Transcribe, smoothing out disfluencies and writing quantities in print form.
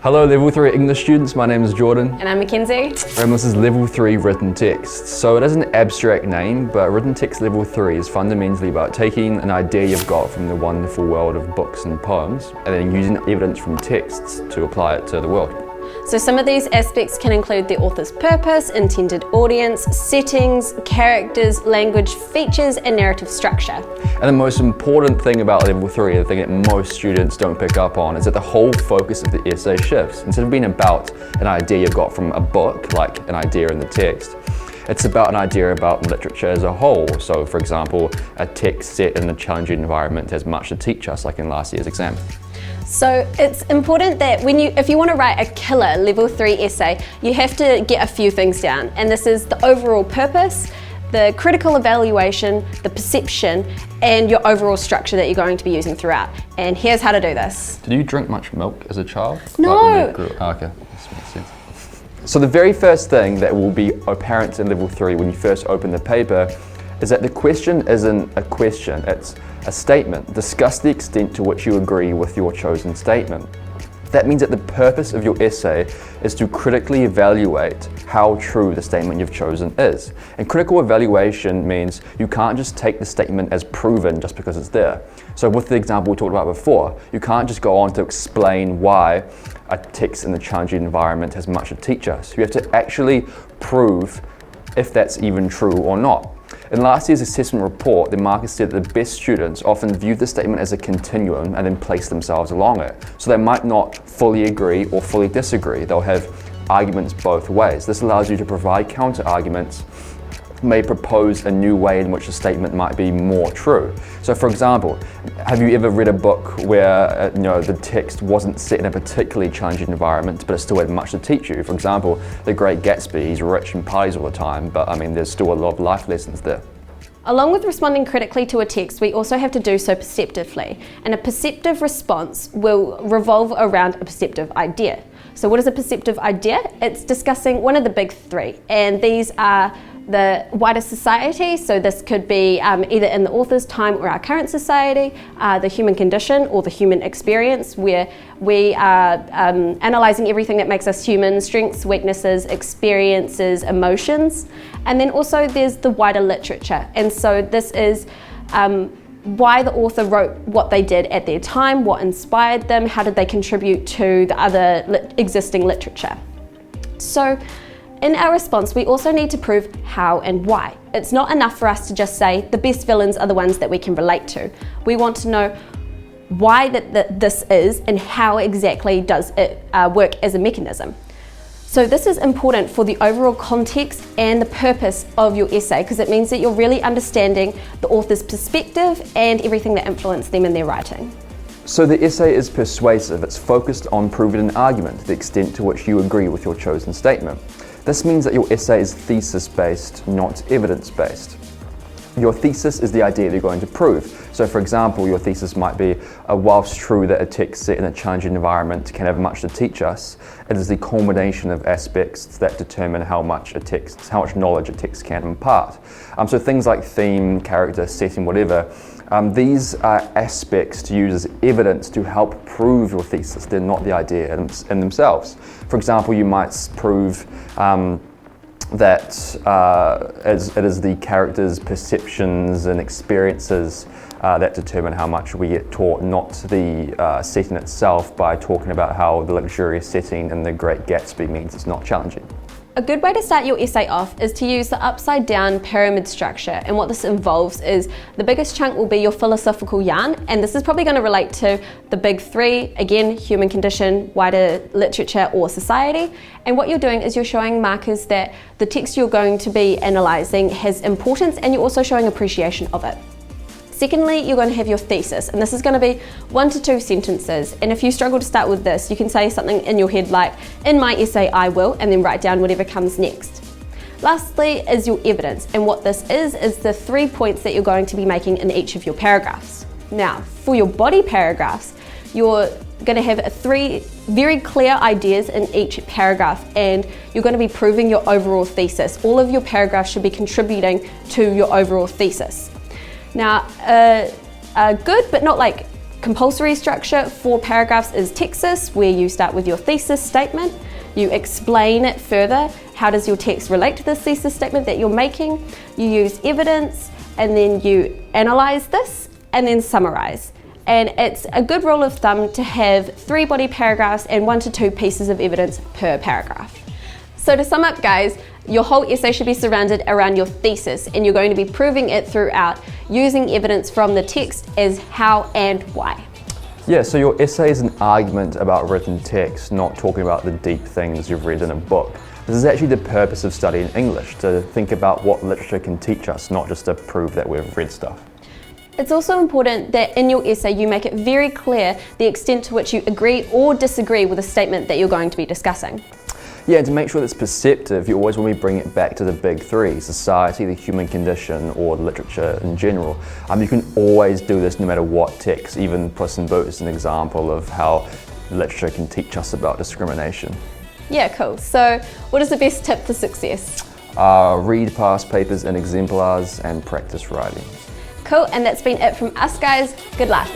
Hello Level 3 English students, my name is Jordan. And I'm Mackenzie. And this is Level 3 Written Text. So it is an abstract name, but Written Text Level 3 is fundamentally about taking an idea you've got from the wonderful world of books and poems, and then using evidence from texts to apply it to the world. So some of these aspects can include the author's purpose, intended audience, settings, characters, language, features, and narrative structure. And the most important thing about Level 3, the thing that most students don't pick up on, is that the whole focus of the essay shifts. Instead of being about an idea you've got from a book, like an idea in the text, it's about an idea about literature as a whole. So for example, a text set in a challenging environment has much to teach us, like in last year's exam. So it's important that if you want to write a killer Level 3 essay, you have to get a few things down. And this is the overall purpose, the critical evaluation, the perception, and your overall structure that you're going to be using throughout. And here's how to do this. Did you drink much milk as a child? No. Okay, this makes sense. So the very first thing that will be apparent in Level 3 when you first open the paper is that the question isn't a question, it's a statement. Discuss the extent to which you agree with your chosen statement. That means that the purpose of your essay is to critically evaluate how true the statement you've chosen is. And critical evaluation means you can't just take the statement as proven just because it's there. So with the example we talked about before, you can't just go on to explain why a text in a challenging environment has much to teach us. You have to actually prove if that's even true or not. In last year's assessment report, the markers said that the best students often view the statement as a continuum and then place themselves along it. So they might not fully agree or fully disagree. They'll have arguments both ways. This allows you to provide counter arguments, may propose a new way in which a statement might be more true. So for example, have you ever read a book where the text wasn't set in a particularly challenging environment, but it still had much to teach you? For example, The Great Gatsby, he's rich and parties all the time, but there's still a lot of life lessons there. Along with responding critically to a text, we also have to do so perceptively. And a perceptive response will revolve around a perceptive idea. So what is a perceptive idea? It's discussing one of the big three, and these are the wider society, so this could be either in the author's time or our current society, the human condition or the human experience, where we are analysing everything that makes us human, strengths, weaknesses, experiences, emotions, and then also there's the wider literature. And so this is why the author wrote what they did at their time, what inspired them, how did they contribute to the other existing literature. So in our response, we also need to prove how and why. It's not enough for us to just say the best villains are the ones that we can relate to. We want to know why this is and how exactly does it work as a mechanism. So this is important for the overall context and the purpose of your essay, because it means that you're really understanding the author's perspective and everything that influenced them in their writing. So the essay is persuasive. It's focused on proving an argument, the extent to which you agree with your chosen statement. This means that your essay is thesis-based, not evidence-based. Your thesis is the idea that you're going to prove. So for example, your thesis might be, whilst true that a text set in a challenging environment can have much to teach us, it is the culmination of aspects that determine how much knowledge a text can impart. So things like theme, character, setting, whatever, these are aspects to use as evidence to help prove your thesis. They're not the idea in themselves. For example, you might prove that it is the character's perceptions and experiences that determine how much we get taught, not the setting itself, by talking about how the luxurious setting in The Great Gatsby means it's not challenging. A good way to start your essay off is to use the upside down pyramid structure, and what this involves is the biggest chunk will be your philosophical yarn, and this is probably going to relate to the big three, again, human condition, wider literature or society. And what you're doing is you're showing markers that the text you're going to be analysing has importance, and you're also showing appreciation of it. Secondly, you're going to have your thesis, and this is going to be 1 to 2 sentences. And if you struggle to start with this, you can say something in your head like, in my essay I will, and then write down whatever comes next. Lastly is your evidence, and what this is the 3 points that you're going to be making in each of your paragraphs. Now, for your body paragraphs, you're going to have 3 very clear ideas in each paragraph, and you're going to be proving your overall thesis. All of your paragraphs should be contributing to your overall thesis. Now, a good but not like compulsory structure for paragraphs is textus, where you start with your thesis statement. You explain it further. How does your text relate to this thesis statement that you're making? You use evidence, and then you analyze this, and then summarize. And it's a good rule of thumb to have 3 body paragraphs and 1 to 2 pieces of evidence per paragraph. So to sum up, guys, your whole essay should be surrounded around your thesis, and you're going to be proving it throughout using evidence from the text as how and why. Yeah, so your essay is an argument about written text, not talking about the deep things you've read in a book. This is actually the purpose of studying English, to think about what literature can teach us, not just to prove that we've read stuff. It's also important that in your essay you make it very clear the extent to which you agree or disagree with a statement that you're going to be discussing. Yeah, and to make sure that it's perceptive, you always want to bring it back to the big 3, society, the human condition, or literature in general. You can always do this no matter what text, even Puss in Boots is an example of how literature can teach us about discrimination. Yeah, cool. So what is the best tip for success? Read past papers in exemplars and practice writing. Cool, and that's been it from us, guys. Good luck.